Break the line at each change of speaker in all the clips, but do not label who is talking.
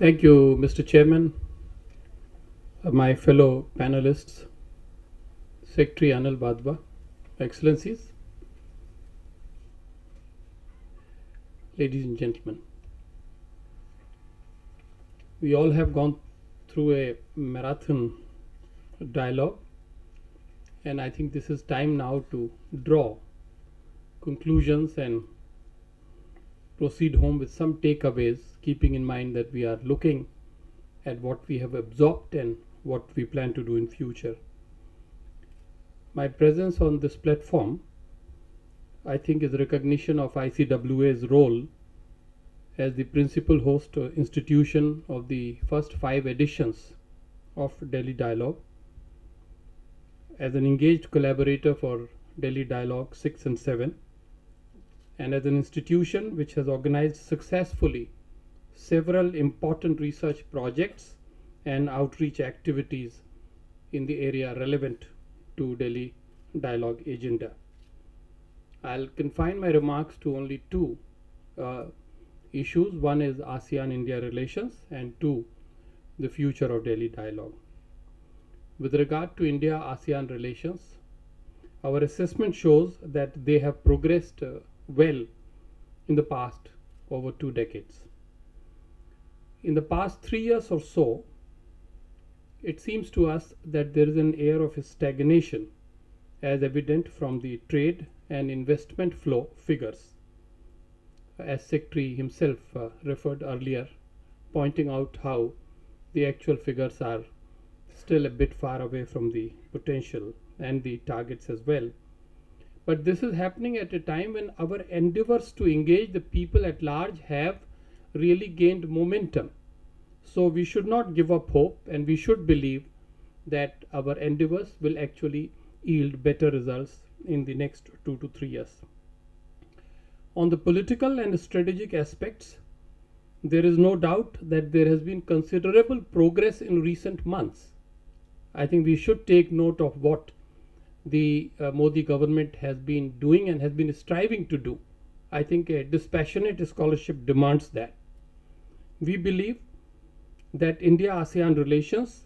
Thank you, Mr. Chairman, my fellow panelists, Secretary Anil Badwa, Excellencies, ladies and gentlemen. We all have gone through a marathon dialogue, and I think this is time now to draw conclusions and proceed home with some takeaways, keeping in mind that we are looking at what we have absorbed and what we plan to do in future. My presence on this platform, I think, is recognition of ICWA's role as the principal host institution of the first 5 editions of Delhi Dialogue, as an engaged collaborator for Delhi Dialogue 6 and 7, and as an institution which has organized successfully several important research projects and outreach activities in the area relevant to Delhi Dialogue agenda. I'll confine my remarks to only two issues. One is ASEAN-India relations, and two, the future of Delhi Dialogue. With regard to India-ASEAN relations, our assessment shows that they have progressed well in the past over 2 decades. In the past 3 years or so, it seems to us that there is an air of stagnation, as evident from the trade and investment flow figures, as Secretary himself referred earlier, pointing out how the actual figures are still a bit far away from the potential and the targets as well. But this is happening at a time when our endeavors to engage the people at large have really gained momentum. So we should not give up hope, and we should believe that our endeavors will actually yield better results in the next 2 to 3 years. On the political and strategic aspects, there is no doubt that there has been considerable progress in recent months. I think we should take note of what the Modi government has been doing and has been striving to do. I think a dispassionate scholarship demands that. We believe that India-ASEAN relations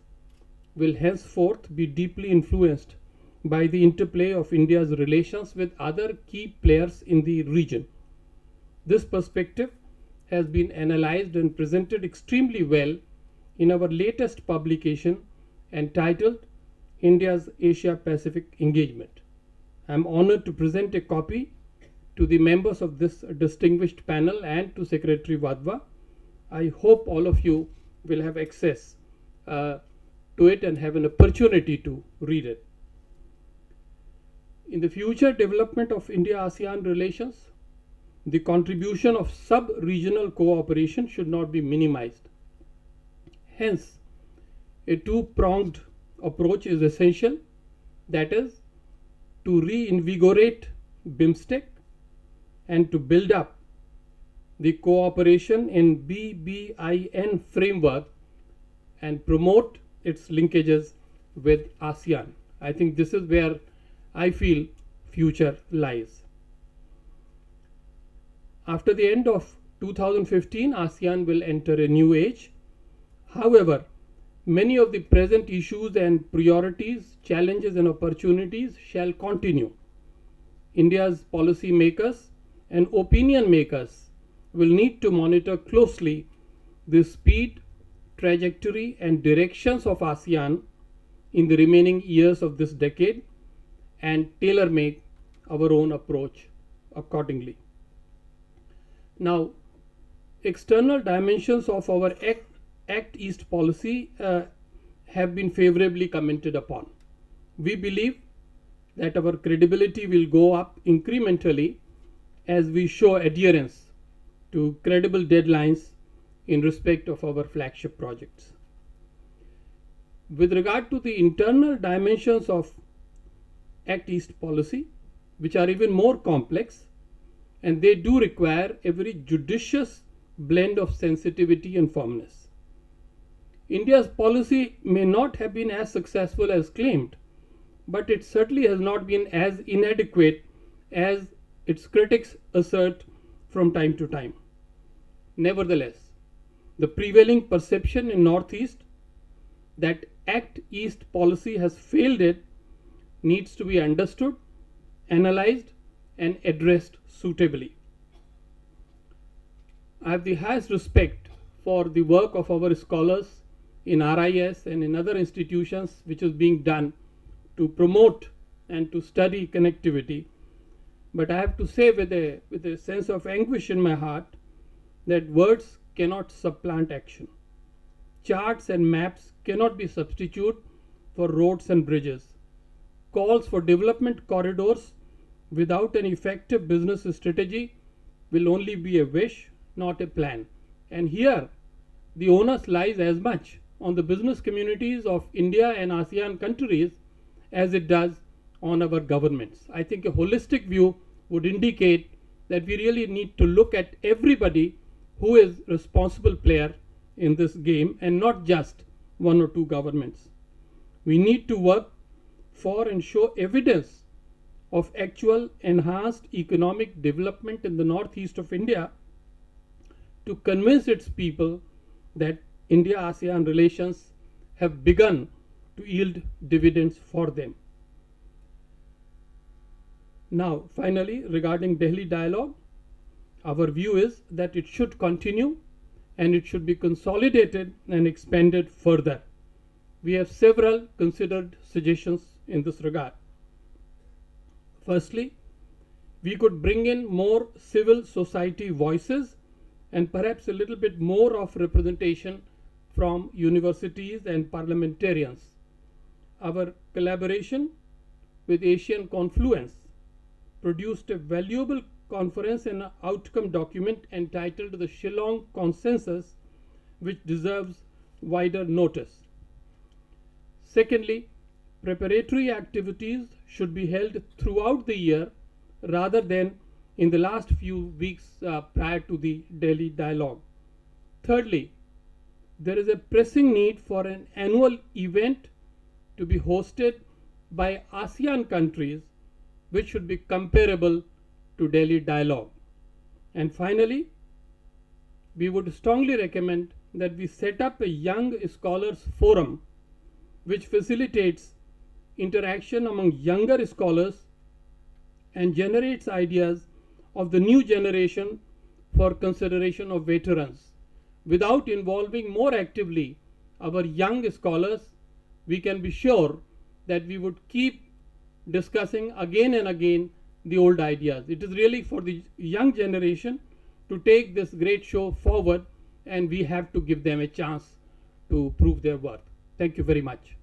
will henceforth be deeply influenced by the interplay of India's relations with other key players in the region. This perspective has been analyzed and presented extremely well in our latest publication entitled India's Asia-Pacific Engagement. I am honored to present a copy to the members of this distinguished panel and to Secretary Wadhwa. I hope all of you will have access to it and have an opportunity to read it. In the future development of India-ASEAN relations, the contribution of sub-regional cooperation should not be minimized. Hence, a two-pronged approach is essential, that is, to reinvigorate BIMSTEC and to build up the cooperation in BBIN framework and promote its linkages with ASEAN. I think this is where I feel future lies. After the end of 2015, ASEAN will enter a new age. However, many of the present issues and priorities, challenges and opportunities shall continue. India's policy makers and opinion makers will need to monitor closely the speed, trajectory and directions of ASEAN in the remaining years of this decade and tailor-make our own approach accordingly. Now, external dimensions of our Act East policy have been favorably commented upon. We believe that our credibility will go up incrementally as we show adherence to credible deadlines in respect of our flagship projects. With regard to the internal dimensions of Act East policy, which are even more complex, and they do require a very judicious blend of sensitivity and firmness. India's policy may not have been as successful as claimed, but it certainly has not been as inadequate as its critics assert from time to time. Nevertheless, The prevailing perception in Northeast that Act East policy has failed it needs to be understood, analyzed, and addressed suitably. I have the highest respect for the work of our scholars in RIS and in other institutions which is being done to promote and to study connectivity. But I have to say with a sense of anguish in my heart that words cannot supplant action. Charts and maps cannot be substituted for roads and bridges. Calls for development corridors without an effective business strategy will only be a wish, not a plan. And here, the onus lies as much on the business communities of India and ASEAN countries as it does on our governments. I think a holistic view would indicate that we really need to look at everybody who is responsible player in this game and not just one or two governments. We need to work for and show evidence of actual enhanced economic development in the northeast of India to convince its people that India-ASEAN relations have begun to yield dividends for them. Now, finally, regarding Delhi dialogue, our view is that it should continue and it should be consolidated and expanded further. We have several considered suggestions in this regard. Firstly, we could bring in more civil society voices and perhaps a little bit more of representation from universities and parliamentarians. Our collaboration with Asian Confluence produced a valuable conference and outcome document entitled the Shillong Consensus, which deserves wider notice. Secondly, preparatory activities should be held throughout the year rather than in the last few weeks prior to the Delhi dialogue. Thirdly, there is a pressing need for an annual event to be hosted by ASEAN countries which should be comparable to Delhi dialogue. And finally, we would strongly recommend that we set up a young scholars forum which facilitates interaction among younger scholars and generates ideas of the new generation for consideration of veterans. Without involving more actively our young scholars, we can be sure that we would keep discussing again and again the old ideas. It is really for the young generation to take this great show forward, and we have to give them a chance to prove their worth. Thank you very much.